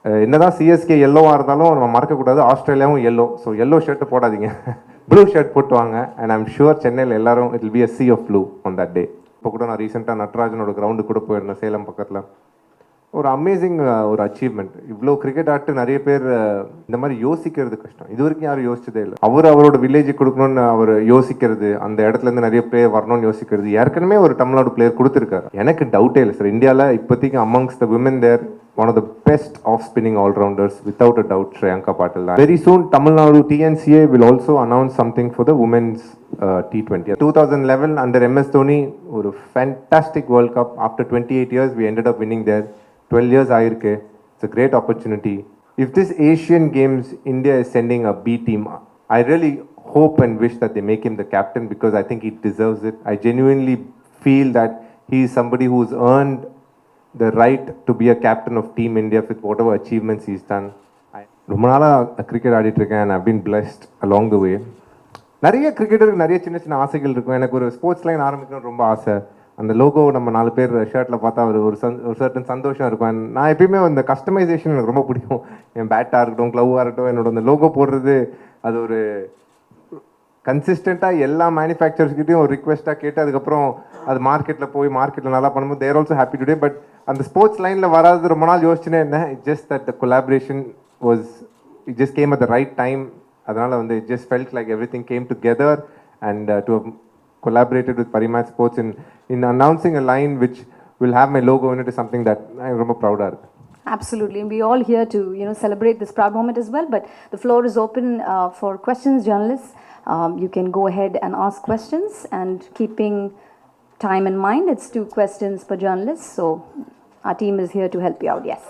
என்னதான் சிஎஸ்கே எல்லோவாக இருந்தாலும் நம்ம மறக்கக்கூடாது, ஆஸ்திரேலியாவும் எல்லோ. ஸோ எல்லோ ஷர்ட்டு போடாதீங்க, ப்ளூ ஷர்ட் போட்டு வாங்க. அண்ட் ஐம் ஷுவர் சென்னையில் எல்லாரும் it will be a sea of blue on that day. இப்போ கூட நான் ரீசெண்டாக நட்ராஜனோட கிரவுண்டு கூட போயிருந்தேன் சேலம் பக்கத்தில். ஒரு அமேசிங் ஒரு அச்சீவ்மெண்ட். இவ்வளோ கிரிக்கெட் ஆட்டு நிறைய பேர் இந்த மாதிரி யோசிக்கிறது கஷ்டம். இது வரைக்கும் யாரும் யோசிச்சதே இல்லை. அவரோட வில்லேஜுக்கு கொடுக்கணும்னு அவர் யோசிக்கிறது, அந்த இடத்துல இருந்து நிறைய பிளேயர் வரணும்னு யோசிக்கிறது. ஏற்கனவே ஒரு தமிழ்நாடு பிளேயர் கொடுத்துருக்காரு. எனக்கு டவுட்டே இல்லை சார், இந்தியாவில் இப்போதைக்கு amongst the women there one of the best off-spinning all-rounders, without a doubt, Shreyanka Patil. Very soon, Tamil Nadu TNCA will also announce something for the women's T20. 2011 under MS Dhoni, a fantastic World Cup. After 28 years, we ended up winning there. 12 years ஆயிருக்கு. It's a great opportunity. If this Asian Games, India is sending a B team, I really hope and wish that they make him the captain, because I think he deserves it. I genuinely feel that he is somebody who's earned the right to be a captain of Team India with whatever achievements he's done. ரொம்ப நாளாக cricket ஆடிட்டு இருக்கேன், and I've been blessed along the way. நிறைய கிரிக்கெட்டருக்கு நிறைய சின்ன சின்ன ஆசைகள் இருக்கும். எனக்கு ஒரு ஸ்போர்ட்ஸ் லைன் ஆரம்பிக்கணும்னு ரொம்ப ஆசை. அந்த லோகோ நம்ம 4 பேர் ஷர்ட்டில் பார்த்தா ஒரு சர்டன் சந்தோஷம் இருக்கும். நான் எப்பயுமே இந்த கஸ்டமைசேஷன் எனக்கு ரொம்ப பிடிக்கும். என் பேட்டாக இருக்கட்டும், க்ளவ்வாக இருக்கட்டும், என்னோட அந்த லோகோ போடுறது அது ஒரு கன்சிஸ்டண்ட்டாக எல்லா மேனுஃபேக்சர்ஸ்கிட்டையும் ஒரு ரிக்வெஸ்ட்டாக கேட்டு அதுக்கப்புறம் அது மார்க்கெட்டில் நல்லா பண்ணும்போது they're also happy today. But அந்த ஸ்போர்ட்ஸ் லைனில் வராது ரொம்ப நாள் யோசிச்சுனே இருந்தேன். It just that the collaboration it just came at the right time. அதனால் it just felt like everything came together and to collaborated with Parimatch Sports in announcing a line which will have my logo in it is something that I'm very proud of. Absolutely, and we all here to celebrate this proud moment as well. But the floor is open for questions, journalists. You can go ahead and ask questions, and keeping time in mind, it's 2 questions per journalist. So our team is here to help you out. Yes.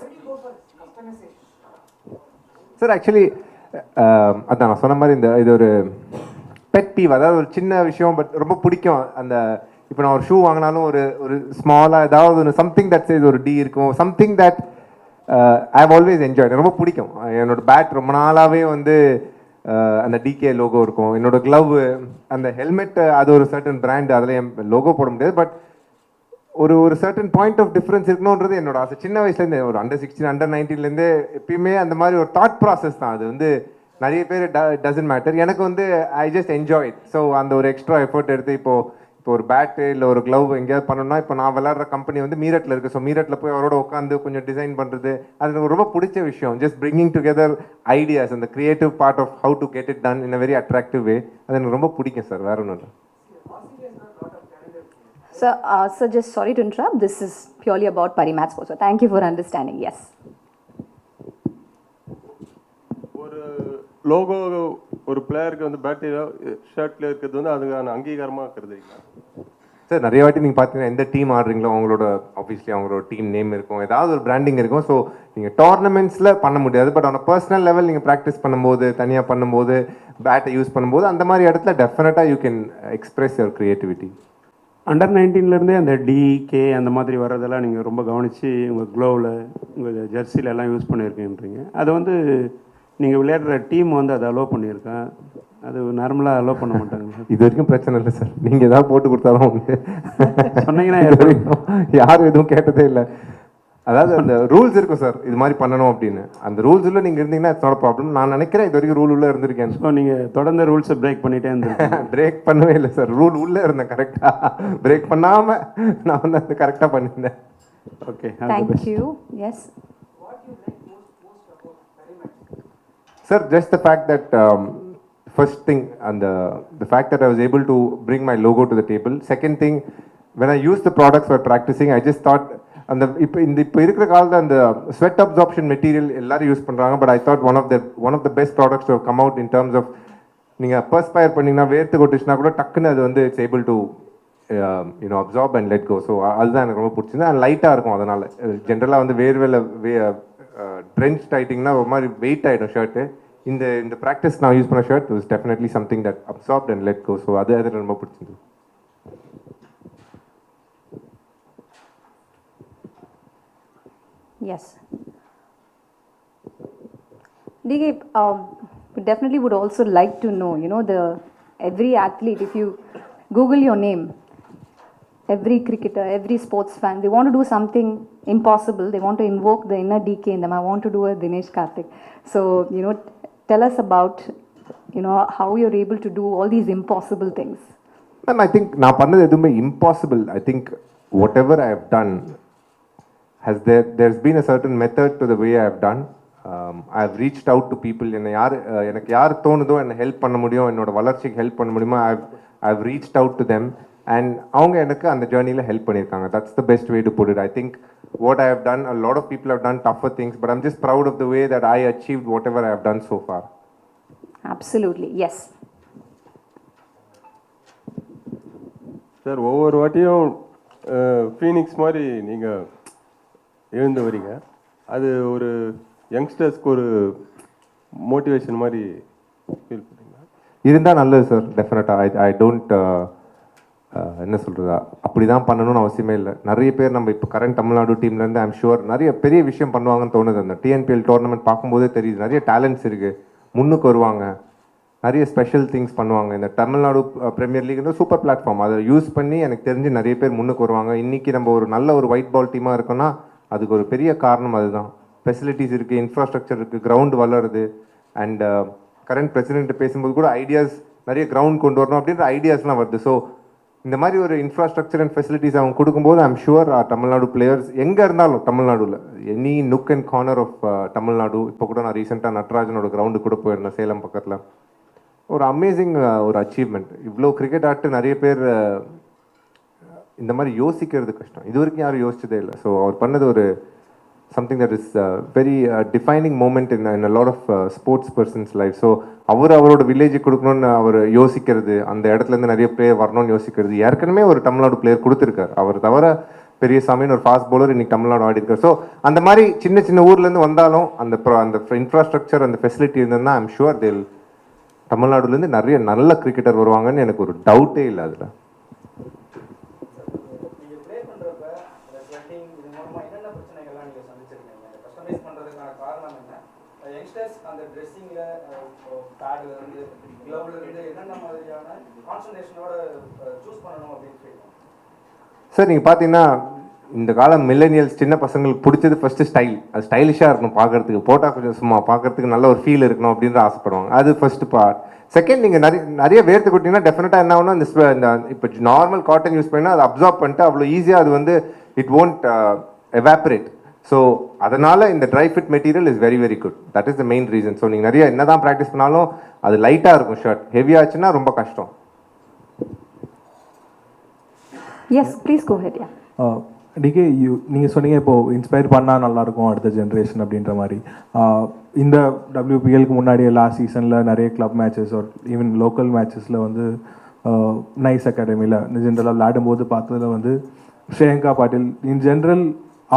Sir, actually, அதான் நான் சொன்ன மாதிரி இது ஒரு bed peeve, அதாவது ஒரு சின்ன விஷயம், பட் ரொம்ப பிடிக்கும். அந்த இப்போ நான் ஒரு ஷூ வாங்கினாலும் ஒரு ஸ்மாலாக ஏதாவது ஒரு சம்திங் தட் சேஸ் ஒரு டி இருக்கும், something that I have always enjoyed. ரொம்ப பிடிக்கும். என்னோட பேட் ரொம்ப நாளாகவே அந்த டிகே லோகோ இருக்கும். என்னோட க்ளவ், அந்த ஹெல்மெட், அது ஒரு சர்டன் பிராண்ட், அதில் என் லோகோ போட முடியாது. பட் ஒரு சர்டன் பாயிண்ட் ஆஃப் டிஃப்ரென்ஸ் இருக்கணுன்றது என்னோட ஆசை. சின்ன வயசுலேருந்து ஒரு அண்டர் 16 அண்டர் 19லேருந்தே எப்பயுமே அந்த மாதிரி ஒரு தாட் ப்ராசஸ் தான். அது நிறைய பேர் டசன்ட் மேட்டர். எனக்கு I just enjoy it. So அந்த ஒரு எக்ஸ்ட்ரா எஃபர்ட் எடுத்து இப்போ ஒரு பேட்டு இல்லை ஒரு க்ளவ் எங்கேயாவது பண்ணணும்னா, இப்போ நான் விளையாடுற கம்பெனி மீரட்டில் இருக்குது. ஸோ மீரட்டில் போய் அவரோட உட்காந்து கொஞ்சம் டிசைன் பண்ணுறது, அது எனக்கு ரொம்ப பிடிச்ச விஷயம். ஜஸ்ட் பிரிங்கிங் டுகெதர் ஐடியாஸ், அந்த creative part of how to get it done in a very attractive way. அது எனக்கு ரொம்ப பிடிக்கும் சார், வேற ஒன்றும் இல்லை. Sir, just sorry to interrupt. This is purely about Parimatch Sports. So thank you for understanding. Yes. Logo ஒரு பிளேயருக்கு bat ஷர்ட்டில் இருக்கிறது அதுக்கான அங்கீகாரமாக கருதுறீங்களா சார்? நிறைய வாட்டி நீங்கள் பார்த்தீங்கன்னா எந்த டீம் ஆடுறீங்களோ அவங்களோட ஆப்வியஸ்லி அவங்களோட டீம் நேம் இருக்கும், ஏதாவது ஒரு பிராண்டிங் இருக்கும். ஸோ நீங்கள் டோர்னமெண்ட்ஸில் பண்ண முடியாது, பட் ஆன் பர்சனல் லெவல் நீங்கள் ப்ராக்டிஸ் பண்ணும்போது, தனியாக பண்ணும்போது, பேட்டை யூஸ் பண்ணும்போது, அந்த மாதிரி இடத்துல டெஃபினட்டாக you can express your creativity. Under 19லேருந்தே அந்த டிகே அந்த மாதிரி வர்றதெல்லாம் நீங்கள் ரொம்ப கவனித்து உங்கள் க்ளோவில், உங்கள் ஜெர்சியில் எல்லாம் யூஸ் பண்ணியிருக்கேன்றீங்க. அது நீங்கள் விளையாடுற டீம் அதை அலோவ் பண்ணியிருக்கேன். அது நார்மலாக அலோவ் பண்ண மாட்டாங்க. இது வரைக்கும் பிரச்சனை இல்லை சார். நீங்கள் ஏதாவது போட்டு கொடுத்தாலும் சொன்னீங்கன்னா யாரும் எதுவும் கேட்டதே இல்லை. அதாவது அந்த ரூல்ஸ் இருக்கும் சார், இது மாதிரி பண்ணணும் அப்படின்னு. அந்த ரூல்ஸ் உள்ள நீங்கள் இருந்தீங்கன்னா இட்ஸ் நாட் ப்ராப்ளம். நான் நினைக்கிறேன் இது வரைக்கும் ரூல் உள்ளே இருந்திருக்கேன். ஸோ நீங்கள் தொடர்ந்து ரூல்ஸை பிரேக் பண்ணிகிட்டே இருந்தேன். பிரேக் பண்ணவே இல்லை சார், ரூல் உள்ளே இருந்தேன் கரெக்டாக. பிரேக் பண்ணாமல் நான் அது கரெக்டாக பண்ணியிருந்தேன். Okay, thank you. Yes sir, just the fact that first thing, and the fact that I was able to bring my logo to the table. Second thing, when I used the products for practicing, I just thought இப்போ இருக்கிற காலத்தில் அந்த sweat absorption material எல்லாரும் use பண்ணுறாங்க. But I thought one of the best products to come out in terms of நீங்கள் perspire பண்ணிங்கன்னா, வேர்த்து கொட்டுச்சுன்னா கூட டக்குன்னு அது it's able to absorb and let go. So அதுதான் எனக்கு ரொம்ப பிடிச்சிருந்தது. அண்ட் லைட்டாக இருக்கும். அதனால் ஜென்ரலாக வேர்வேல ட்ரென்ச் டைட்டிங்னா ஒரு மாதிரி வெயிட் ஆகிடும் ஷர்ட்டு. இந்த ப்ராக்டிஸ் நான் யூஸ் பண்ண shirt was definitely something that absorbed and let go. So அது ரொம்ப பிடிச்சிருந்தது. Yes. DK, we definitely would also like to know, every athlete, if you Google your name, every cricketer, every sports fan, they want to do something impossible. They want to invoke the inner DK in them. I want to do a Dinesh Karthik. So, tell us about, how you're able to do all these impossible things. Ma'am I think நான் பண்ணது எதுவுமே impossible. I think whatever I have done has there's been a certain method to the way I have done. I have reached out to people. எனக்கு யார் தோணுதோ என்னை help பண்ண முடியும், என்னோட வளர்ச்சிக்கு ஹெல்ப் பண்ண முடியுமோ, I have reached out to them and அவங்க எனக்கு அந்த ஜேர்னியில் ஹெல்ப் பண்ணியிருக்காங்க. That's the best way to put it. I think what I have done, a lot of people have done tougher things, but I'm just proud of the way that I achieved whatever I have done so far. Absolutely, yes. Sir ஒவ்வொரு வாட்டியும் Phoenix மாதிரி நீங்கள் எழுந்து வரீங்க. அது ஒரு யங்ஸ்டர்ஸ்க்கு ஒரு motivation மாதிரி ஃபீல் பண்ணுறீங்களா? இருந்தால் நல்லது சார். டெஃபினட்டாக ஐ டோன்ட் என்ன சொல்கிறதா அப்படி தான் பண்ணணும்னு அவசியமே இல்லை. நிறைய பேர் நம்ம இப்போ கரண்ட் தமிழ்நாடு டீம்லேருந்து ஐம் ஷுவர் நிறைய பெரிய விஷயம் பண்ணுவாங்கன்னு தோணுது. அந்த டிஎன்பிஎல் டோர்னமெண்ட் பார்க்கும்போதே தெரியுது, நிறைய டேலண்ட்ஸ் இருக்குது, முன்னுக்கு வருவாங்க, நிறைய ஸ்பெஷல் திங்ஸ் பண்ணுவாங்க. இந்த தமிழ்நாடு பிரீமியர் லீக்ன்ற சூப்பர் பிளாட்ஃபார்ம், அதை யூஸ் பண்ணி எனக்கு தெரிஞ்சு நிறைய பேர் முன்னுக்கு வருவாங்க. இன்றைக்கி நம்ம ஒரு நல்ல ஒரு ஒயிட் பால் டீமாக இருக்கோன்னா அதுக்கு ஒரு பெரிய காரணம் அதுதான். ஃபெசிலிட்டிஸ் இருக்குது, இன்ஃப்ராஸ்ட்ரக்சர் இருக்குது, கிரவுண்ட் வளருது. அண்ட் கரண்ட் பிரசிடென்ட் பேசும்போது கூட ஐடியாஸ் நிறைய கிரவுண்ட் கொண்டு வரணும் அப்படின்ற ஐடியாஸ்லாம் வருது. ஸோ இந்த மாதிரி ஒரு இன்ஃப்ராஸ்ட்ரக்சர் அண்ட் ஃபெசிலிட்டிஸ் அவங்க கொடுக்கும்போது ஐம் ஷுவர் தமிழ்நாடு பிளேயர்ஸ் எங்கே இருந்தாலும் தமிழ்நாடுல any nook and corner of Tamil Nadu. இப்போ கூட நான் ரீசெண்டாக நட்ராஜனோட கிரவுண்டு கூட போயிருந்தேன் சேலம் பக்கத்தில். ஒரு அமேசிங் ஒரு அச்சீவ்மெண்ட். இவ்வளோ கிரிக்கெட் ஆட்டு நிறைய பேர் இந்த மாதிரி யோசிக்கிறது கஷ்டம், இது வரைக்கும் யாரும் யோசிச்சதே இல்லை. ஸோ அவர் பண்ணது ஒரு something that is very defining moment in a lot of sports persons life. So அவரோட வில்லேஜுக்கு கொடுக்கணும்னு அவர் யோசிக்கிறது, அந்த இடத்துலேருந்து நிறைய பிளேயர் வரணும்னு யோசிக்கிறது, ஏற்கனவே ஒரு தமிழ்நாடு பிளேயர் கொடுத்துருக்காரு. அவர் தவிர பெரியசாமின்னு ஒரு ஃபாஸ்ட் பவுலர் இன்னைக்கு தமிழ்நாடு ஆடி இருக்கார். ஸோ அந்த மாதிரி சின்ன சின்ன ஊர்லேருந்து வந்தாலும் அந்த இன்ஃப்ராஸ்ட்ரக்சர் அந்த ஃபெசிலிட்டி இருந்ததுன்னா ஐம் ஷுவர் தேல் தமிழ்நாடுலேருந்து நிறைய நல்ல கிரிக்கெட்டர் வருவாங்கன்னு எனக்கு ஒரு டவுட்டே இல்லை. அதில் சார் நீங்கள் பார்த்தீங்கன்னா இந்த காலம் மில்லேனியல்ஸ் சின்ன பசங்களுக்கு பிடிச்சது ஃபஸ்ட்டு ஸ்டைல். அது ஸ்டைலிஷாக இருக்கணும் பார்க்குறதுக்கு, போட்டால் கொஞ்சம் சும்மா பார்க்குறதுக்கு நல்ல ஒரு ஃபீல் இருக்கணும் அப்படின்ற ஆசைப்படுவாங்க. அது ஃபஸ்ட்டு பார்ட். செகண்ட், நீங்கள் நிறைய வேர்த்து கொட்டிங்கன்னா டெஃபினட்டாக என்ன ஆகுனா இந்த இப்போ நார்மல் காட்டன் யூஸ் பண்ணால் அதை அப்சார்ப் பண்ணிட்டு அவ்வளோ ஈஸியாக அது வந்து இட் ஓன்ட் எவாப்ரேட். ஸோ அதனால் இந்த try fit material is very very good. That is the main reason. So நீங்கள் நிறைய என்ன தான் ப்ராக்டிஸ் பண்ணாலும் அது லைட்டாக இருக்கும். ஷர்ட் ஹெவியாச்சுன்னா ரொம்ப கஷ்டம். Yes, please go ahead. Yeah. DK நீங்கள் சொன்னீங்க இப்போது இன்ஸ்பயர் பண்ணால் நல்லாயிருக்கும் அடுத்த ஜென்ரேஷன் அப்படின்ற மாதிரி. இந்த WPLக்கு முன்னாடி லாஸ்ட் சீசனில் நிறைய கிளப் மேட்சஸ் ஒரு ஈவன் லோக்கல் மேட்சஸில் வந்து நைஸ் அகாடமியில் ஜென்ரலாக விளையாடும்போது பார்த்ததில் வந்து ஸ்ரேயங்கா பாட்டில் இன் ஜென்ரல்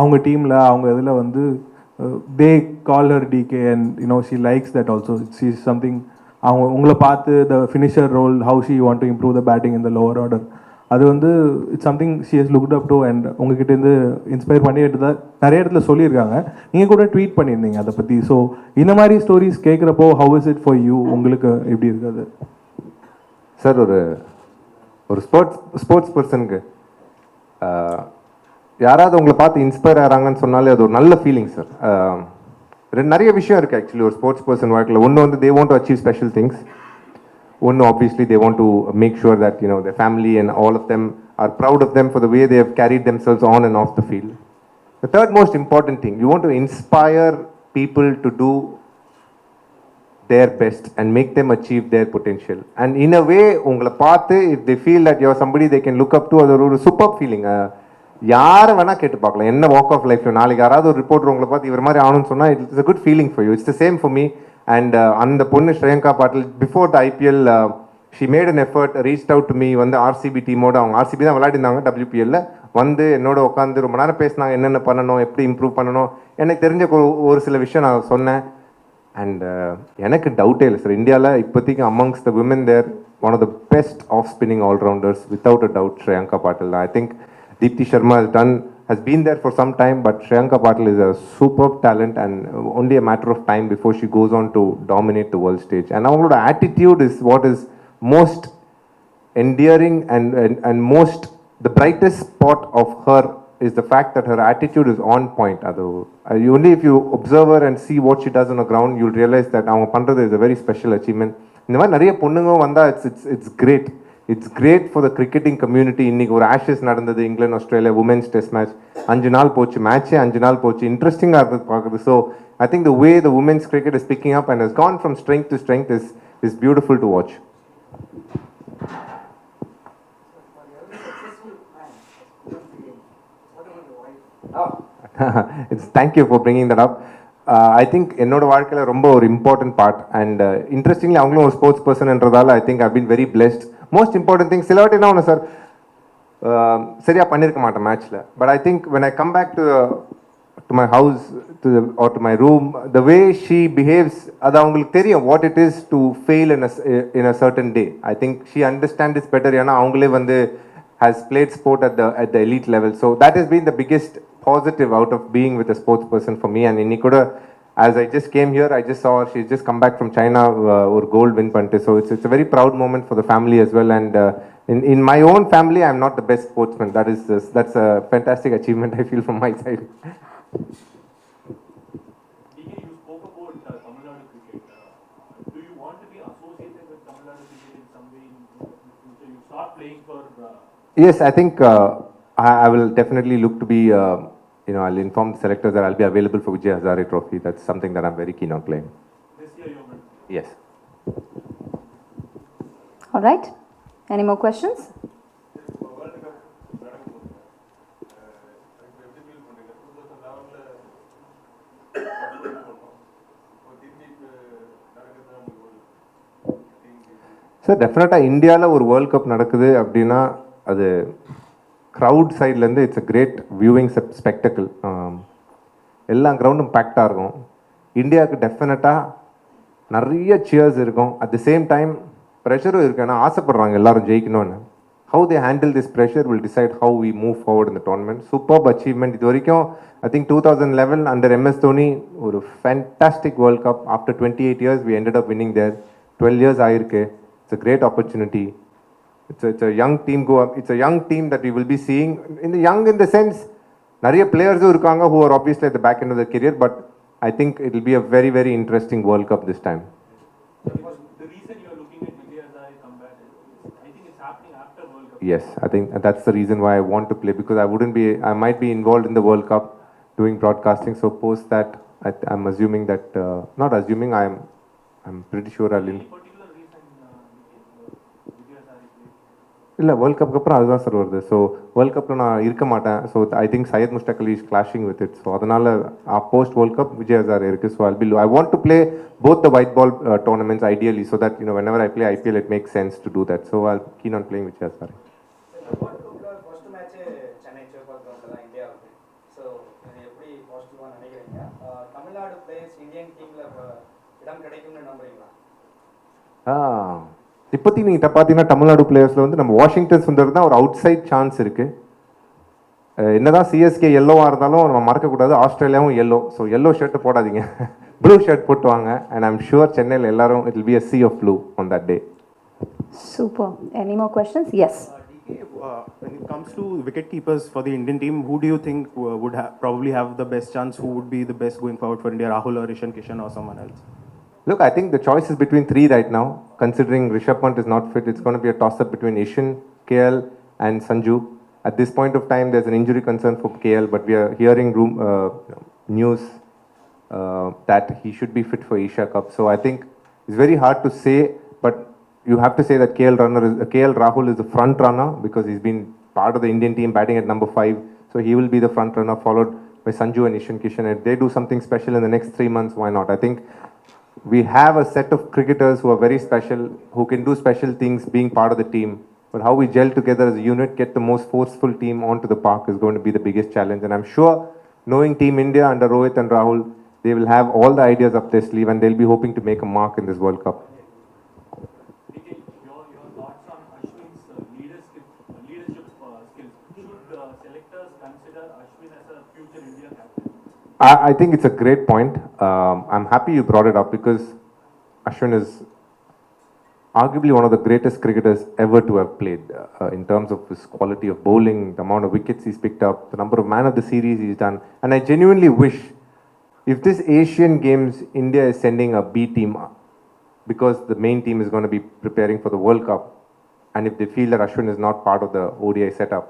அவங்க டீமில் அவங்க இதில் வந்து they call her DK and she likes that also. She is something அவங்க உங்களை பார்த்து the finisher role how she want to improve the batting in the lower order, அது வந்து it's something she has looked up to and உங்ககிட்டேருந்து inspire பண்ணிட்டு தான் நிறைய இடத்துல சொல்லியிருக்காங்க. நீங்கள் கூட ட்வீட் பண்ணியிருந்தீங்க அதை பற்றி. ஸோ இந்த மாதிரி ஸ்டோரிஸ் கேட்குறப்போ how is it for you, உங்களுக்கு எப்படி இருக்குது சார்? ஒரு ஸ்போர்ட்ஸ் பர்சனுக்கு யாராவது உங்களை பார்த்து இன்ஸ்பயர் ஆகிறாங்கன்னு சொன்னாலே அது ஒரு நல்ல ஃபீலிங் சார். நிறைய விஷயம் இருக்குது ஆக்சுவலி ஒரு ஸ்போர்ட்ஸ் பர்சன் வாழ்க்கையில். ஒன்று வந்து they want to achieve special things. One, obviously they want to make sure that their family and all of them are proud of them for the way they have carried themselves on and off the field. The third most important thing, you want to inspire people to do their best and make them achieve their potential. And in a way ungala paathu if they feel that you are somebody they can look up to, அது ஒரு super feeling. யாரை வேணால் கேட்டு பார்க்கலாம் என்ன walk of life. நாளைக்கு யாராவது ஒரு ரிப்போர்ட்டர் உங்களை பார்த்து இவர் மாதிரி ஆகணும்னு சொன்னால் it's a good feeling for you. It's the same for me. And அந்த பொண்ணு Shreyanka Patil before the IPL she made an effort, reach out to me. வந்து RCB டீமோட அவங்க RCB தான் விளையாடிருந்தாங்க WPLல. வந்து என்னோட உட்காந்து ரொம்ப நேரம் பேசினாங்க, என்னென்ன பண்ணணும், எப்படி இம்ப்ரூவ் பண்ணணும். எனக்கு தெரிஞ்ச ஒரு சில விஷயம் நான் சொன்னேன். அண்ட் எனக்கு டவுட்டே இல்லை சார், இந்தியாவில் இப்போதைக்கு amongst the women there one of the best of spinning allrounders without a doubt Shreyanka Patil. I think Deepti Sharma has been there for some time, but Shreyanka Patil is a superb talent and only a matter of time before she goes on to dominate the world stage. And our attitude is what is most endearing and most the brightest spot of her is the fact that her attitude is on point. Only if you observe her and see what she does on the ground, you'll realize that அவங்க பண்றது is a very special achievement. இந்த மாதிரி நிறைய பொண்ணுங்க வந்தா it's great. It's great for the cricketing community. இன்னைக்கு ஒரு Ashes நடந்தது England Australia women's test match 5 நாள் போச்சு மேட்சே 5 நாள் போச்சு இன்ட்ரெஸ்டிங்காக இருந்தது பார்க்குறது so I think the way the women's cricket is picking up and has gone from strength to strength is beautiful to watch. Thank you for bringing that up. I think என்னோட வாழ்க்கையில் ரொம்ப ஒரு இம்பார்ட்டன்ட் பார்ட் அண்ட் இன்ட்ரெஸ்டிங்லி அவங்களும் ஒரு ஸ்போர்ட்ஸ் பர்சன்ன்றதால I think I been very blessed most important thing சில வாட்டி என்ன ஒன்று சார் சரியாக பண்ணியிருக்க மாட்டேன் மேட்ச்சில் but I think when I come back to my house or to my room, the way she behaves, அது அவங்களுக்கு தெரியும் what it is to fail in a certain day. I think she understands it better ஏன்னா அவங்களே வந்து has played sport at the elite level. So that has been the biggest positive out of being with a sports person for me. And இன்னைக்கு கூட as I just came here, I just saw her, she's just come back from China ஒரு gold win பண்ணிட்டு. So it's a very proud moment for the family as well. And in my own family, I'm not the best sportsman. That's a fantastic achievement I feel from my side. You spoke about Tamil Nadu cricket. Do you want to be associated with Tamil Nadu cricket in some way in the future? You start playing for. Yes, I think I will definitely look to be. I'll inform the selectors that I'll be available for Vijay Hazare Trophy. That's something that I'm very keen on playing. This year you're going to. Yes. All right. Any more questions? Sir டெஃபினட்டாக இந்தியாவில் ஒரு world cup நடக்குது அப்படின்னா அது crowd சைட்லேருந்து it's a great viewing spectacle எல்லா கிரவுண்டும் பேக்டாக இருக்கும் இந்தியாவுக்கு டெஃபினட்டாக நிறைய சியர்ஸ் இருக்கும் அட் தி சேம் டைம் ப்ரெஷரும் இருக்குது ஏன்னா ஆசைப்படுறாங்க எல்லாரும் ஜெயிக்கணும்னு how they handle this pressure will decide how we move forward in the tournament. Superb achievement. இது வரைக்கும் I think 2011 under MS Dhoni ஒரு fantastic World Cup. After 28 years we ended up winning there. 12 years ஆயிருக்கு. It's a great opportunity. It's a young team it's a young team that we will be seeing. In the sense நிறைய players இருக்காங்க who are obviously at the back end of their career, but I think it will be a very very interesting World Cup this time. The reason you are looking at Vijay Hazare comeback is I think it's happening after World Cup. Yes, I think that's the reason why I want to play because I might be involved in the World Cup doing broadcasting. So post that, I'm assuming that, not assuming, I'm pretty sure I'll. Any particular reason Vijay Hazare played? இல்லை world கப்புக்கு அப்புறம் அதுதான் sir வருது so world கப்பில் நான் இருக்க மாட்டேன் so I think Syed Mushtaq Ali is clashing with it so அதனால் post world cup Vijay Hazare இருக்குது so I want to play both the white ball tournaments ideally so that whenever I play IPL it makes sense to do that so I'll keen on playing Vijay Hazare. First match Chennai Chepauk கிரவுண்டில் தான் இந்தியாவுக்கு so இது எப்படி பாசிட்டிவாக நினைக்கிறீங்க Tamil Nadu players Indian டீமில் இடம் கிடைக்கும்னு நம்புறீங்களா? இப்போத்தி நீங்கள் பார்த்தீங்கன்னா தமிழ்நாடு பிளேயர்ஸில் வந்து நம்ம வாஷிங்டன் சுந்தர் தான் ஒரு அவுட் சைட் சான்ஸ் இருக்குது என்னதான் சிஎஸ்கே எல்லோவாக இருந்தாலும் நம்ம மறக்கக்கூடாது ஆஸ்திரேலியாவும் எல்லோ ஸோ எல்லோ ஷர்ட்டு போடாதீங்க ப்ளூ ஷர்ட் போட்டு வாங்க அண்ட் ஐம் ஷுர் சென்னையில் எல்லாரும் it will be a sea of blue on that day. Super. Any more questions? Yes. When it comes to wicket keepers for the Indian team, who do you think would probably have the best chance? Who would be the best going forward for India? Rahul or Ishan Kishan or someone else? Look, I think the choice is between three right now. Considering Rishabh Pant is not fit, it's going to be a toss-up between Ishan, KL and Sanju. At this point of time, there's an injury concern for KL, but we are hearing news that he should be fit for Asia Cup. So I think it's very hard to say, but you have to say that KL Rahul is the front runner because he's been part of the Indian team batting at number 5. So he will be the front runner, followed by Sanju and Ishan Kishan. If they do something special in the next 3 months, why not? I think we have a set of cricketers who are very special, who can do special things being part of the team. But how we gel together as a unit, get the most forceful team onto the park is going to be the biggest challenge. And I'm sure, knowing Team India under Rohit and Rahul, they will have all the ideas up their sleeve and they'll be hoping to make a mark in this World Cup. Vijay, your thoughts on Ashwin's leadership skills. Should selectors consider Ashwin as a future India captain? I think it's a great point. I'm happy you brought it up because Ashwin is arguably one of the greatest cricketers ever to have played in terms of his quality of bowling, the amount of wickets he's picked up, the number of man of the series he's done. And I genuinely wish if this Asian Games, India is sending a B team because the main team is going to be preparing for the World Cup, and if they feel that Ashwin is not part of the ODI setup,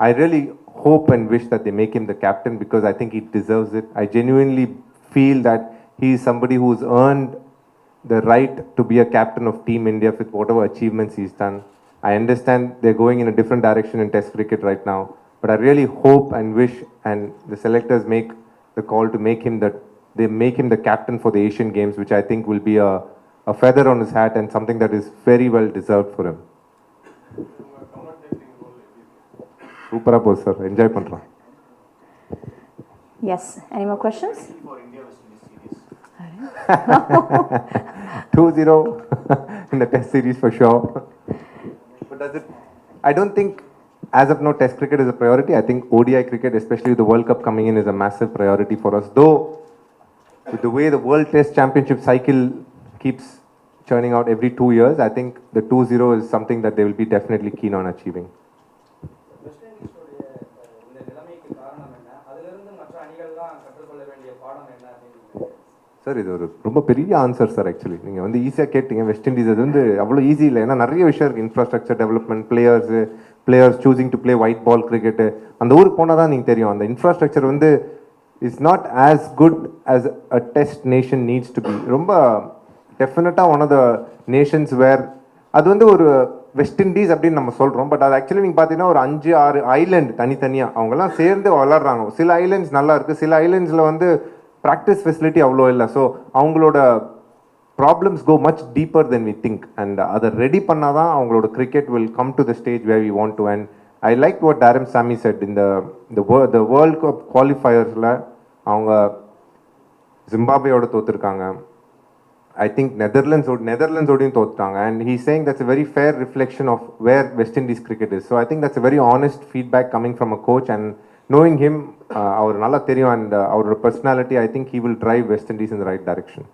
I really hope and wish that they make him the captain because I think he deserves it. I genuinely feel that he is somebody who's earned the right to be a captain of Team India with whatever achievements he's done. I understand they're going in a different direction in Test cricket right now, but I really hope and wish, and the selectors make the call to make him the captain for the Asian Games, which I think will be a feather on his hat and something that is very well deserved for him. Super up, sir. Enjoy பண்றோம். Yes. Any more questions? 2-0 in the Test series for sure. But does it? I don't think, as of now, Test cricket is a priority. I think ODI cricket, especially with the World Cup coming in, is a massive priority for us. Though, with the way the World Test Championship cycle keeps churning out every 2 years, I think the 2-0 is something that they will be definitely keen on achieving. வெஸ்ட் இண்டீஸோடைய இந்த நிலைமைக்கு காரணம் என்ன? அதிலிருந்து மற்ற அணிகள்லாம் கற்றுக்கொள்ள வேண்டிய பாடம் என்ன அப்படின்னு சார் இது ஒரு ரொம்ப பெரிய ஆன்சர் சார். ஆக்சுவலி நீங்கள் வந்து ஈஸியாக கேட்டீங்க. வெஸ்ட் இண்டீஸ் அது வந்து அவ்வளோ ஈஸி இல்லை. ஏன்னா நிறைய விஷயம் இருக்குது. Infrastructure development, players choosing to play white ball cricket. அந்த ஊருக்கு போனால் தான் நீங்கள் தெரியும். அந்த இன்ஃப்ராஸ்ட்ரக்சர் வந்து is not as good as a test nation needs to be. ரொம்ப டெஃபினட்டாக one of the nations where அது வந்து ஒரு வெஸ்ட் இண்டீஸ் அப்படின்னு நம்ம சொல்கிறோம். பட் அது ஆக்சுவலி நீங்கள் பார்த்தீங்கன்னா ஒரு 5-6 ஐலேண்ட் தனித்தனியாக அவங்கெல்லாம் சேர்ந்து விளாட்றாங்க. சில ஐலேண்ட்ஸ் நல்லா இருக்குது, சில ஐலேண்ட்ஸில் வந்து ப்ராக்டிஸ் ஃபெசிலிட்டி அவ்வளோ இல்லை. ஸோ அவங்களோட problems go much deeper than we think. And அதை ரெடி பண்ணால் தான் அவங்களோட cricket will come to the stage where we want to. And I like what Daren Sammy said. இந்த வேர்ல்ட் கப் குவாலிஃபயர்ஸில் அவங்க ஜிம்பாப்வேயோட தோற்றுருக்காங்க. I think நெதர்லாண்ட்ஸோடையும் தோத்துட்டாங்க. And he's saying that's a very fair reflection of where West Indies cricket is. So I think that's a very honest feedback coming from a coach. And knowing him, அவர் நல்லா தெரியும். And அவரோட personality, I think he will drive West Indies in the right direction.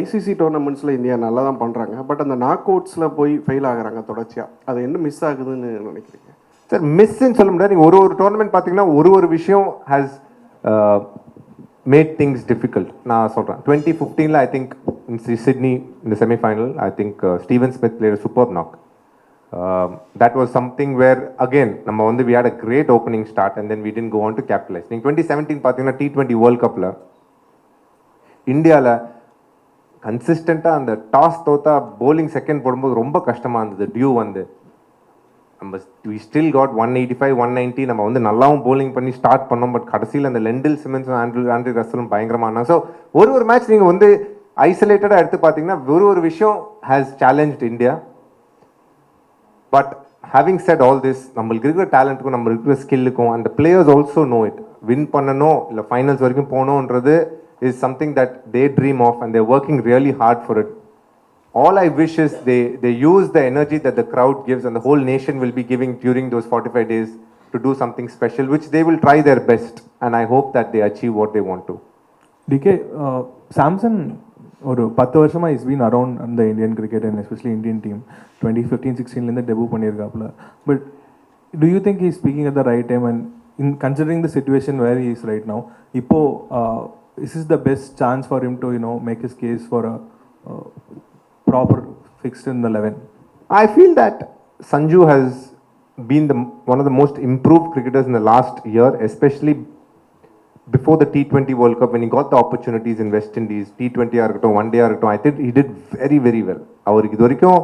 ICC டோர்னமெண்ட்ஸில் India நல்லா தான் பண்ணுறாங்க. But அந்த knock அவுட்ஸில் போய் fail ஆகுறாங்க தொடர்ச்சியாக. அது என்ன மிஸ் ஆகுதுன்னு நினைக்கிறீங்க? சார் மிஸ்ன்னு சொல்ல முடியாது. நீங்கள் ஒரு டோர்னமெண்ட் பார்த்தீங்கன்னா ஒரு விஷயம் ஹேஸ் made things difficult. நான் சொல்கிறேன் 2015 I think in Sydney in the semi-final, I think Steven Smith played a superb knock. That was something where again நம்ம வந்து we had a great opening start and then we didn't go on to capitalize. நீங்கள் 2017 பார்த்தீங்கன்னா T20 World Cupல இந்தியாவில் கன்சிஸ்டண்ட்டாக அந்த toss தோத்தா bowling second போடும்போது ரொம்ப கஷ்டமாக இருந்தது. டியூ வந்து நம்ம வி ஸ்டில் காட் 185 190 நம்ம வந்து நல்லாவும் போலிங் பண்ணி ஸ்டார்ட் பண்ணோம். பட் கடைசியில் அந்த லெண்டில் சிமெண்ட்ஸும் ஆண்ட்ரி ரசலும் பயங்கரமான. ஸோ ஒரு மேட்ச் நீங்கள் வந்து ஐசோலேட்டடாக எடுத்து பார்த்தீங்கன்னா ஒரு விஷயம் has challenged India. But having said all this, நம்மளுக்கு இருக்கிற டேலண்ட்டுக்கும் நம்ம இருக்கிற ஸ்கில்லுக்கும் அந்த players also know it. Win பண்ணணும் இல்லை ஃபைனல்ஸ் வரைக்கும் போகணுன்றது is something that they dream of and they're working really hard for it. All I wish is they use the energy that the crowd gives and the whole nation will be giving during those 45 days to do something special, which they will try their best. And I hope that they achieve what they want to. DK, Samson ஒரு 10 வருஷமா is been around அந்த Indian cricket and especially Indian team 2015-16 debut பண்ணியிருக்காப்புல. But do you think he's speaking at the right time and in considering the situation where he is right now, இப்போ this is the best chance for him to make his case for a proper fixed in the 11? I feel that Sanju has been one of the most improved cricketers in the last year, especially before the T20 World Cup when he got the opportunities in West Indies, T20 ஆகட்டும், one day ஆகட்டும். I think he did very, very well. அவருக்கு இது வரைக்கும்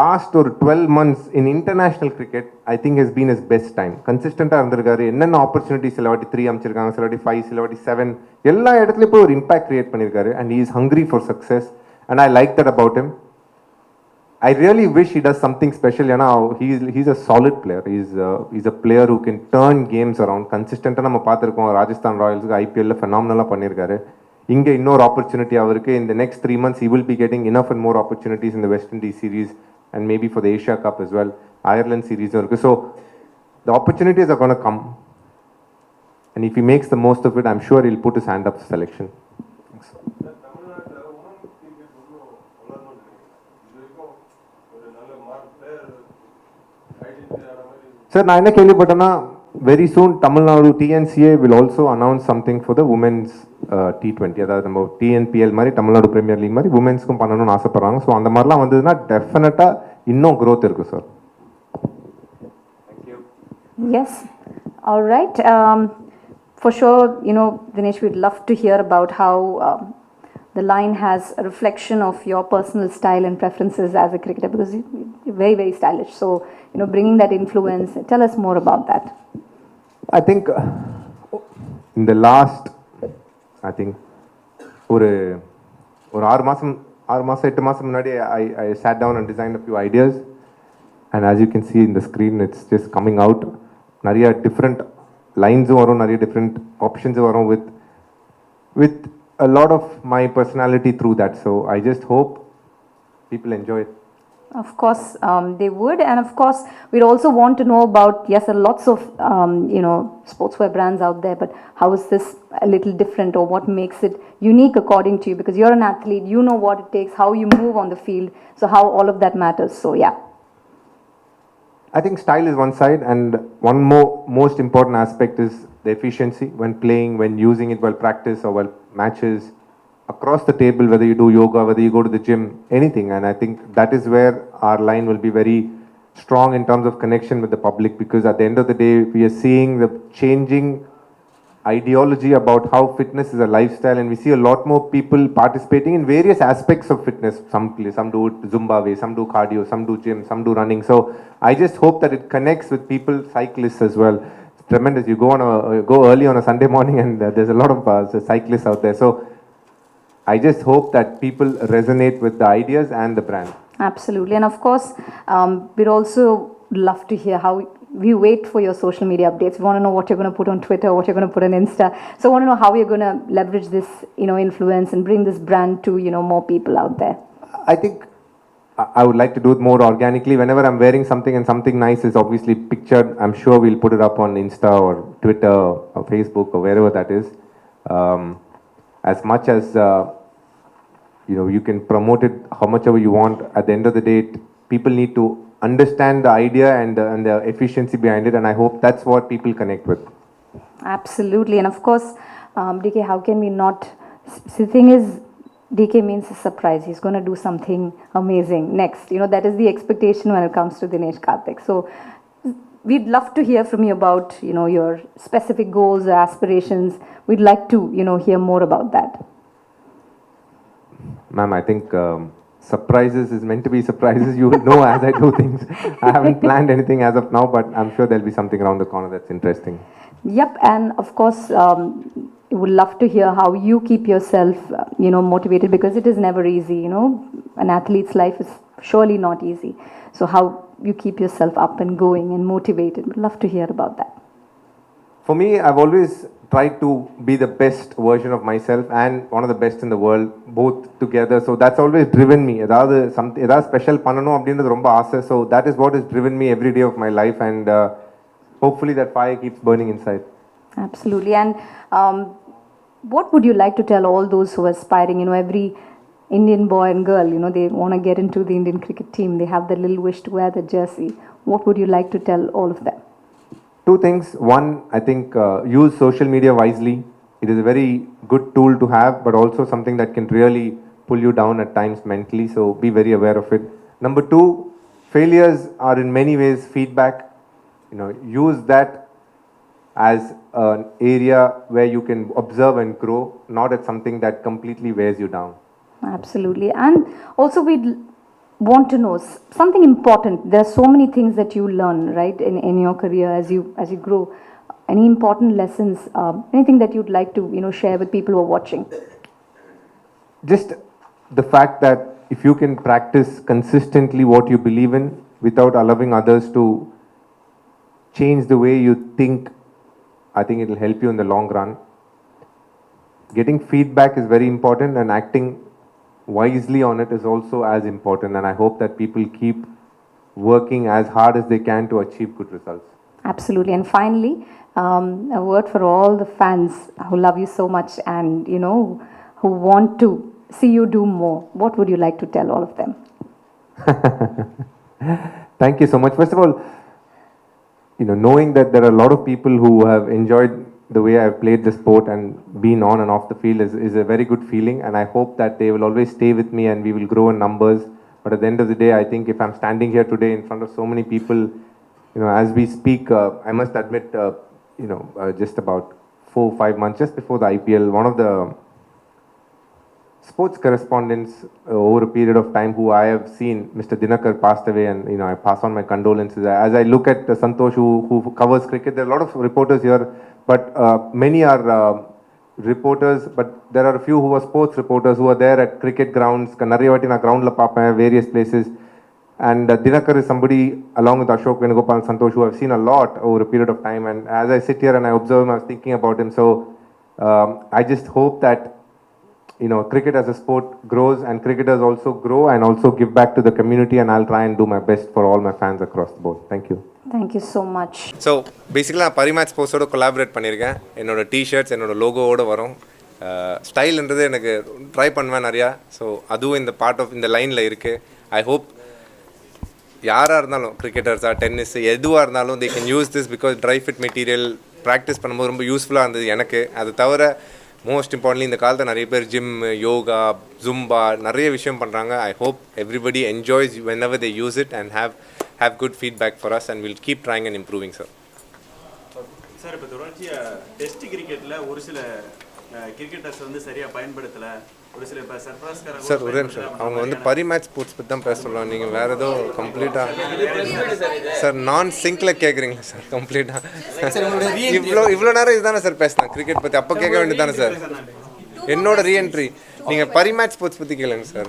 last ஒரு 12 months in international cricket, I think has been his best time. கன்சிஸ்டண்ட்டாக இருந்திருக்காரு. என்னென்ன opportunities சில வாட்டி 3 அமைச்சிருக்காங்க, சில வாட்டி 5, சில வாட்டி 7, எல்லா இடத்துலையும் போய் ஒரு இம்பாக்ட் கிரியேட் பண்ணியிருக்காரு. And he is hungry for success. And I like that about him. I really wish he does something special. He's a solid player. He's a player who can turn games around. Consistent. நம்ம பார்த்துருக்கோம் ராஜஸ்தான் ராயல்ஸுக்கு ஐபிஎல்ல ஃபெனாமினலாக பண்ணியிருக்காரு. இங்கே இன்னொரு opportunity அவருக்கு. In the next 3 months he will be getting enough and more opportunities in the West Indies series and maybe for the Asia Cup as well. Ireland series இருக்கு. So the opportunities are going to come. And if he makes the most of it, I'm sure he'll put his hand up for selection. Thanks. Sir நான் என்ன கேள்விப்பட்டேன்னா very soon Tamil Nadu TNCA will also announce something for the women's T20, அதாவது நம்ம TNPL மாதிரி Tamil Nadu premier league மாதிரி உமன்ஸ்க்கும் பண்ணணும்னு ஆசைப்படுறாங்க. So அந்த மாதிரிலாம் வந்ததுன்னா டெஃபினட்டாக இன்னும் growth இருக்குது sir. Yes. All right. For sure, Dinesh, we'd love to hear about how the line has a reflection of your personal style and preferences as a cricketer, because you're very, very stylish. So, bringing that influence, tell us more about that. I think in the last, I think, ஒரு 6 மாதம் 8 மாதம் முன்னாடி I sat down and designed a few ideas, and as you can see in the screen, it's just coming out. நிறைய different lines வரும், நிறைய different options வரும் with a lot of my personality through that. So I just hope people enjoy it. Of course, they would. And of course, we'd also want to know about, yes, there are lots of, sportswear brands out there, but how is this a little different, or what makes it unique according to you? Because you're an athlete, you know what it takes, how you move on the field, so how all of that matters. So, yeah. I think style is one side, and one most important aspect is the efficiency when playing, when using it while practice or while matches, across the table, whether you do yoga, whether you go to the gym, anything. And I think that is where our line will be very strong in terms of connection with the public, because at the end of the day, we are seeing the changing ideology about how fitness is a lifestyle, and we see a lot more people participating in various aspects of fitness. Some do Zumba way, some do cardio, some do gym, some do running. So I just hope that it connects with people, cyclists as well. It's tremendous. You go early on a Sunday morning, and there's a lot of cyclists out there. So I just hope that people resonate with the ideas and the brand. Absolutely. And of course, we'd also love to hear how we wait for your social media updates. We want to know what you're going to put on Twitter, what you're going to put on Insta. So I want to know how you're going to leverage this, influence and bring this brand to, more people out there. I think I would like to do it more organically. Whenever I'm wearing something and something nice is obviously pictured, I'm sure we'll put it up on Insta or Twitter or Facebook or wherever that is. As much as you can promote it how much ever you want, at the end of the day, people need to understand the idea and the efficiency behind it, and I hope that's what people connect with. Absolutely. And of course, DK, how can we not? The thing is, DK means a surprise. He's going to do something amazing next. That is the expectation when it comes to Dinesh Karthik. So we'd love to hear from you about, your specific goals or aspirations. We'd like to, hear more about that. Ma'am, I think surprises is meant to be surprises. You will know as I do things. I haven't planned anything as of now, but I'm sure there'll be something around the corner that's interesting. Yep. And of course, we would love to hear how you keep yourself, motivated, because it is never easy. An athlete's life is surely not easy. So how you keep yourself up and going and motivated. We'd love to hear about that. For me, I've always tried to be the best version of myself and one of the best in the world, both together. So that's always driven me. ஏதாவது special பண்ணணும் அப்படின்றது ரொம்ப ஆசை. So that is what has driven me every day of my life, and hopefully that fire keeps burning inside. Absolutely. And what would you like to tell all those who are aspiring, every Indian boy and girl, they want to get into the Indian cricket team, they have the little wish to wear the jersey. What would you like to tell all of them? Two things. One, I think use social media wisely. It is a very good tool to have, but also something that can really pull you down at times mentally. So be very aware of it. Number two, failures are in many ways feedback. Use that as an area where you can observe and grow, not as something that completely wears you down. Absolutely. And also we'd want to know something important. There are so many things that you learn, right, in your career as you grow. Any important lessons, anything that you'd like to share with people who are watching? Just the fact that if you can practice consistently what you believe in without allowing others to change the way you think, I think it will help you in the long run. Getting feedback is very important, and acting wisely on it is also as important, and I hope that people keep working as hard as they can to achieve good results. Absolutely. And finally, a word for all the fans who love you so much and who want to see you do more. What would you like to tell all of them? Thank you so much. First of all, knowing that there are a lot of people who have enjoyed the way I've played the sport and been on and off the field is a very good feeling, and I hope that they will always stay with me and we will grow in numbers. But at the end of the day, I think if I'm standing here today in front of so many people, as we speak, I must admit, just about 4-5 months just before the IPL, one of the sports correspondents over a period of time who I have seen, Mr. Dinakar, passed away, and I pass on my condolences. As I look at Santosh, who covers cricket, there are a lot of reporters here, but many are reporters, but there are a few who are sports reporters who are there at cricket grounds. Nariya vaati na ground la paappa various places, and Dinakar is somebody along with Ashok, Venugopal, and Santosh who I've seen a lot over a period of time. And as I sit here and I observe him, I was thinking about him. So I just hope that cricket as a sport grows and cricketers also grow and also give back to the community, and I'll try and do my best for all my fans across the board. Thank you. Thank you so much. So basically நான் பரிமேட்ச் ஸ்போர்ட்ஸோட collaborate பண்ணியிருக்கேன். என்னோட T-shirts என்னோட லோகோவோடு வரும். ஸ்டைல்ன்றது எனக்கு try பண்ணுவேன் நிறையா. So அதுவும் இந்த பார்ட் ஆஃப் இந்த லைனில் இருக்குது. ஐ ஹோப் யாராக இருந்தாலும் கிரிக்கெட்டர்ஸாக டென்னிஸ் எதுவாக இருந்தாலும் they can use this, because try fit material practice பண்ணும்போது ரொம்ப யூஸ்ஃபுல்லாக இருந்தது எனக்கு. அது தவிர மோஸ்ட் இம்பார்ட்லி இந்த காலத்தில் நிறைய பேர் ஜிம், யோகா, ஜும்பா நிறைய விஷயம் பண்ணுறாங்க. I hope everybody enjoys when ever they use it and have good feedback for us, and we'll keep trying and improving, sir. Sir, இப்போ தொடர்ச்சியாக டெஸ்ட் கிரிக்கெட்டில் ஒரு சில கிரிக்கெட்டர்ஸ் வந்து சரியாக பயன்படுத்தலை, ஒரு சில இப்போ சர்ஃப்ராஸ்கார சார் ஒரு நிமிஷம், அவங்க வந்து பரிமேட்ச் ஸ்போர்ட்ஸ் பற்றி தான் பேச சொல்லுவாங்க. நீங்கள் வேறு ஏதோ கம்ப்ளீட்டாக சார் நான் சிங்கில் கேட்குறீங்களா சார்? கம்ப்ளீட்டாக இவ்வளோ நேரம் இதுதானே சார் பேசினேன் கிரிக்கெட் பற்றி, அப்போ கேட்க வேண்டியது தானே சார்? என்னோட ரீஎன்ட்ரி நீங்கள் பரிமேட்ச் ஸ்போர்ட்ஸ் பற்றி கேளுங்க சார்.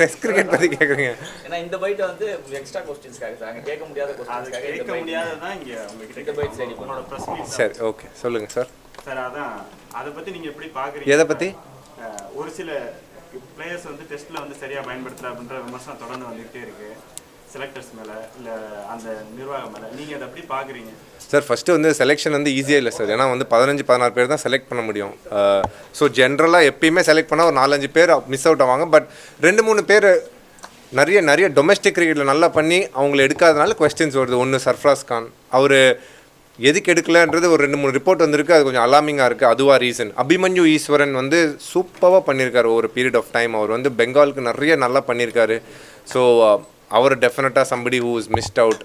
டெஸ்ட் கிரிக்கெட் பற்றி கேட்குறீங்க. ஏன்னா இந்த பைட் வந்து எக்ஸ்ட்ரா क्वेश्चंसக்காக சார், கேட்க முடியாத क्वेश्चंसக்காக கேட்க முடியாததான் இங்கே உங்ககிட்ட இந்த பைட் சரி உங்களோட பிரஸ் மீட். சரி, ஓகே, சொல்லுங்கள் சார். சார், அதான் அதை பற்றி நீங்கள் எப்படி பார்க்குறீங்க? எதை பற்றி? ஒரு சில பிளேயர்ஸ் வந்து டெஸ்ட்டில் வந்து சரியாக பயன்படுத்தலை அப்படின்ற விமர்சனம் தொடர்ந்து வந்துகிட்டே இருக்குது, செலக்டர்ஸ் மேலே இல்லை அந்த நிர்வாகம் மேலே. நீங்கள் அதை எப்படி பார்க்குறீங்க? சார், ஃபஸ்ட்டு வந்து செலெக்ஷன் வந்து ஈஸியாக இல்லை சார். ஏன்னா வந்து 15-16 பேர் தான் செலக்ட் பண்ண முடியும். ஸோ ஜென்ரலாக எப்பயுமே செலக்ட் பண்ணால் ஒரு 4-5 பேர் மிஸ் அவுட் ஆவாங்க. பட் 2-3 பேர் நிறைய டொமஸ்டிக் கிரிக்கெட்டில் நல்லா பண்ணி அவங்கள எடுக்காதனால கொஸ்டின்ஸ் வருது. ஒன்று சர்ஃப்ராஸ் கான், அவர் எதுக்கு எடுக்கலன்றது ஒரு 2-3 ரிப்போர்ட் வந்திருக்கு. அது கொஞ்சம் அலாமிங்காக இருக்குது. அதுவாக ரீசன். அபிமன்யு ஈஸ்வரன் வந்து சூப்பராக பண்ணியிருக்காரு ஒரு பீரியட் ஆஃப் டைம். அவர் வந்து பெங்காலுக்கு நிறைய நல்லா பண்ணியிருக்காரு. ஸோ அவர் டெஃபினட்டாக somebody who is mist out.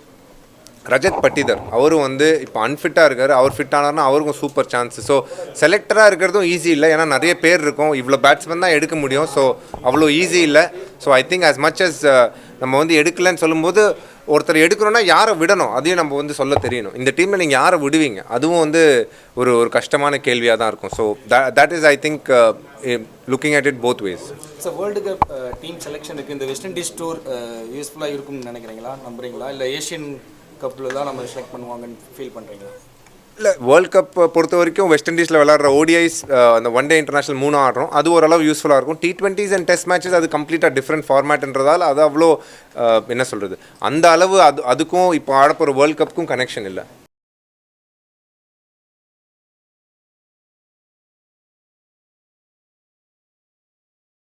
Rajat Patidar அவரும் வந்து இப்போ அன்ஃபிட்டாக இருக்கார். அவர் ஃபிட் ஆனார்னா அவருக்கும் சூப்பர் சான்ஸ். ஸோ செலக்டராக இருக்கிறதும் ஈஸி இல்லை, ஏன்னா நிறைய பேர் இருக்கும். இவ்வளோ பேட்ஸ்மேன் தான் எடுக்க முடியும். ஸோ அவ்வளோ ஈஸி இல்லை. So I think as much as நம்ம வந்து எடுக்கலன்னு சொல்லும்போது ஒருத்தர் எடுக்கணும்னா யாரை விடணும் அதையும் நம்ம வந்து சொல்ல தெரியணும். இந்த டீமில் நீங்கள் யாரை விடுவீங்க, அதுவும் வந்து ஒரு கஷ்டமான கேள்வியாக தான் இருக்கும். So that is I think looking at it both ways. So world cup team செலெக்ஷனுக்கு இந்த வெஸ்ட் இண்டீஸ் டூர் யூஸ்ஃபுல்லாக இருக்கும்னு நினைக்கிறீங்களா, நம்புறீங்களா? இல்லை ஏஷியன் கப்பில் தான் நம்ம செலக்ட் பண்ணுவாங்கன்னு ஃபீல் பண்ணுறீங்களா? இல்லை, வேர்ல்டு கப் பொறுத்த வரைக்கும் வெஸ்ட் இண்டீஸில் விளாட்ற ஓடிஐஸ் அந்த ஒன் டே இன்டர்நேஷனல் 3 ஆடுறோம். அது ஓரளவு யூஸ்ஃபுல்லாக இருக்கும். T20s அண்ட் டெஸ்ட் மேட்சஸ் அது கம்ப்ளீட்டாக டிஃப்ரெண்ட் ஃபார்மேட்ன்றதால் அது அவ்வளோ என்ன சொல்கிறது, அந்த அளவு அதுக்கும் இப்போ ஆடப்போகிற வேர்ல்டு கப்புக்கும் கனெக்ஷன் இல்லை.